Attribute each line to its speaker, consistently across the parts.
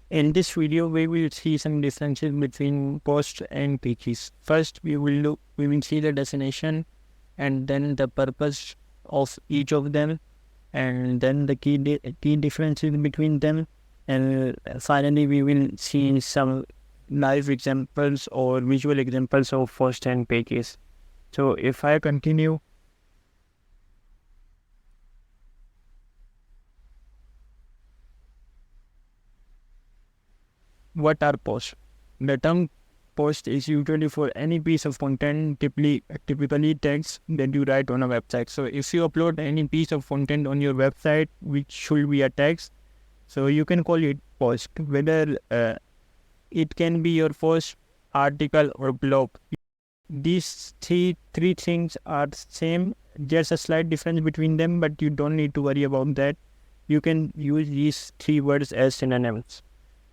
Speaker 1: In this video, we will see some differences between posts and pages. First, we will see the destination and then the purpose of each of them, and then the key differences between them, and finally we will see some live examples or visual examples of posts and pages. So if I continue, what are posts? The term post is usually for any piece of content, typically text that you write on a website. So if you upload any piece of content on your website, which should be a text, so you can call it post. Whether it can be your post, article, or blog. These three things are same. There's a slight difference between them, but you don't need to worry about that. You can use these three words as synonyms.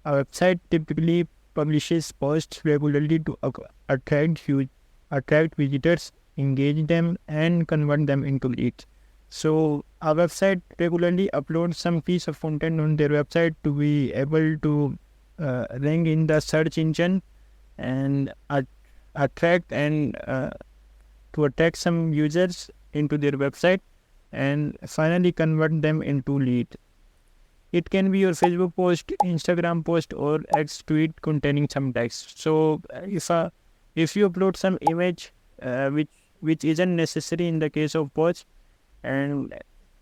Speaker 1: A website typically publishes posts regularly to attract visitors, engage them, and convert them into leads. So a website regularly uploads some piece of content on their website to be able to rank in the search engine and attract some users into their website and finally convert them into lead. It can be your Facebook post, Instagram post, or X tweet containing some text. So if you upload some image which isn't necessary in the case of post, and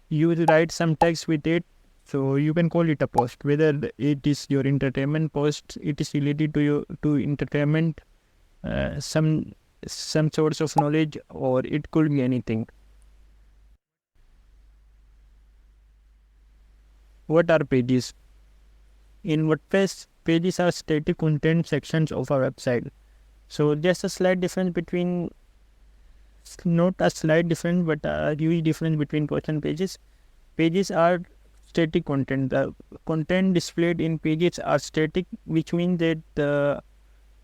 Speaker 1: you write some text with it, so you can call it a post. Whether it is your entertainment post, it is related to entertainment, some source of knowledge, or it could be anything. What are pages? In WordPress, pages are static content sections of a website. So there's a slight difference between, not a slight difference, but a huge difference between posts and pages. Pages are static content. The content displayed in pages are static, which means that the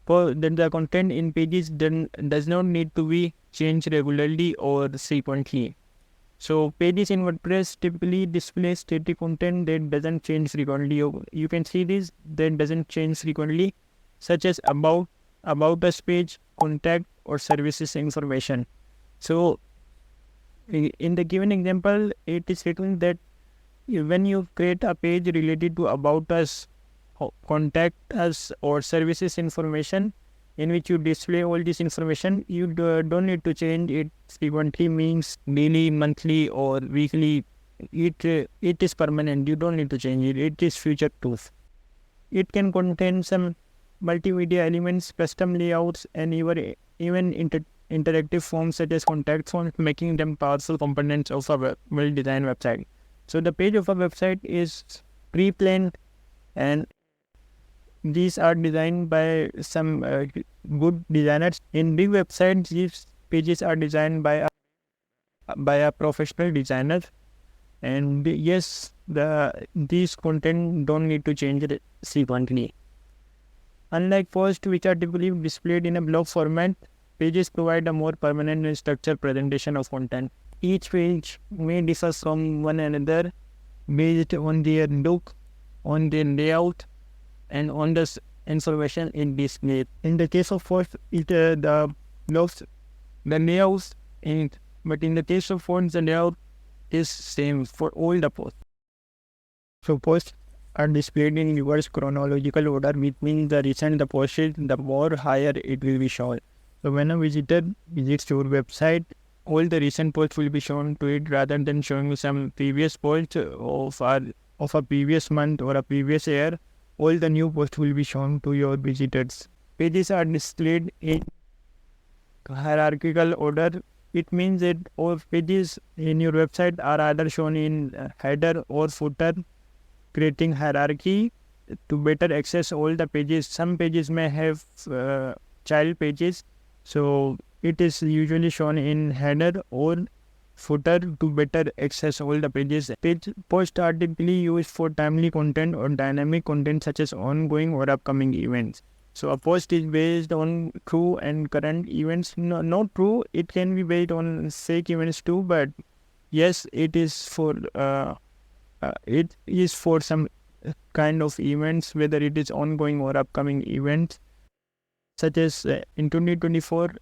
Speaker 1: content in pages does not need to be changed regularly or frequently. So pages in WordPress typically display static content that doesn't change frequently. You can see this that doesn't change frequently, such as about us page, contact, or services information. So in the given example, it is written that when you create a page related to about us, contact us, or services information, in which you display all this information, you don't need to change it frequently, means daily, monthly, or weekly. It is permanent. You don't need to change it. It is future proof. It can contain some multimedia elements, custom layouts, and even interactive forms such as contact forms, making them powerful components of a well-designed website. So the page of a website is pre-planned, and these are designed by some good designers. In big websites, these pages are designed by a professional designer, and yes, these content don't need to change it frequently. Unlike posts, which are typically displayed in a blog format, pages provide a more permanent and structured presentation of content. Each page may differ from one another based on their look, on their layout, and on the information it displayed. In the case of posts, the layouts, but in the case of fonts, the layout is same for all the posts. So posts are displayed in reverse chronological order, which means the recent the post is, the more higher it will be shown. So when a visitor visits your website, all the recent posts will be shown to it rather than showing some previous posts of a previous month or a previous year. All the new posts will be shown to your visitors. Pages are displayed in hierarchical order. It means that all pages in your website are either shown in header or footer, creating hierarchy to better access all the pages. Some pages may have child pages, so it is usually shown in header or footer to better access all the pages. Posts are typically used for timely content or dynamic content such as ongoing or upcoming events. So a post is based on true and current events. No, not true. It can be based on fake events too, but yes, it is for some kind of events, whether it is ongoing or upcoming events, such as in 2024,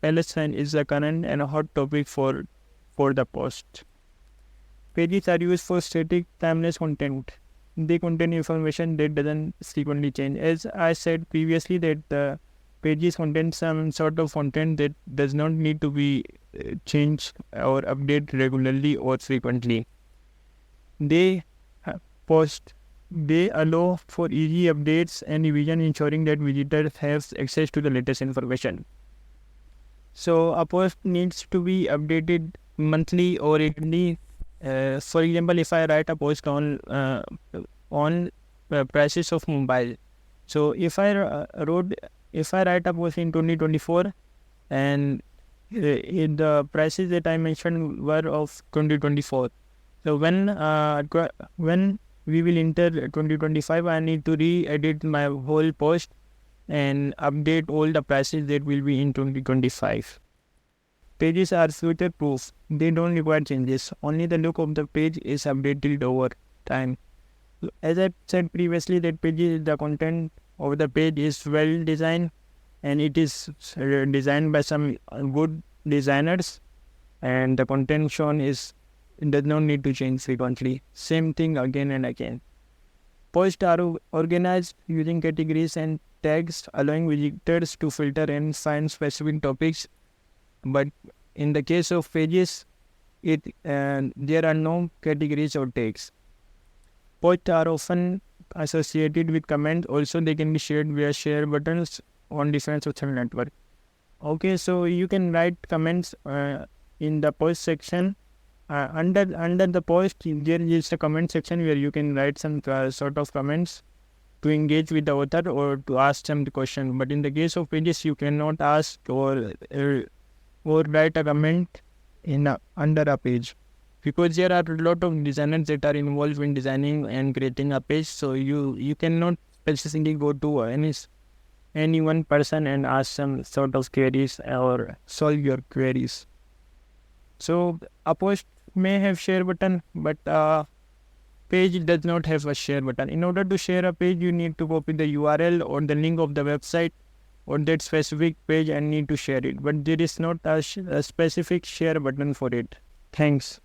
Speaker 1: Palestine is a current and a hot topic for the post. Pages are used for static, timeless content. They contain information that doesn't frequently change. As I said previously, that the pages contain some sort of content that does not need to be changed or updated regularly or frequently. They they allow for easy updates and revision, ensuring that visitors have access to the latest information. So a post needs to be updated monthly or yearly. For example, if I write a post on prices of mobile, so if I write a post in 2024 and in the prices that I mentioned were of 2024, so when we will enter 2025, I need to re-edit my whole post and update all the prices that will be in 2025. Pages are future-proof. They don't require changes. Only the look of the page is updated over time. As I said previously, that the content of the page is well designed, and it is designed by some good designers, and the content shown does not need to change frequently. Same thing again and again. Posts are organized using categories and tags, allowing visitors to filter and find specific topics. But in the case of pages, there are no categories or tags. Posts are often associated with comments. Also, they can be shared via share buttons on different social networks. Okay, so you can write comments in the post section. Under the post, there is a comment section where you can write some sort of comments to engage with the author or to ask them the question. But in the case of pages, you cannot ask or write a comment under a page, because there are a lot of designers that are involved in designing and creating a page. So you cannot specifically go to any one person and ask some sort of queries or solve your queries. So a post may have share button, but page does not have a share button. In order to share a page, you need to copy the URL or the link of the website or that specific page and need to share it. But there is not a specific share button for it. Thanks.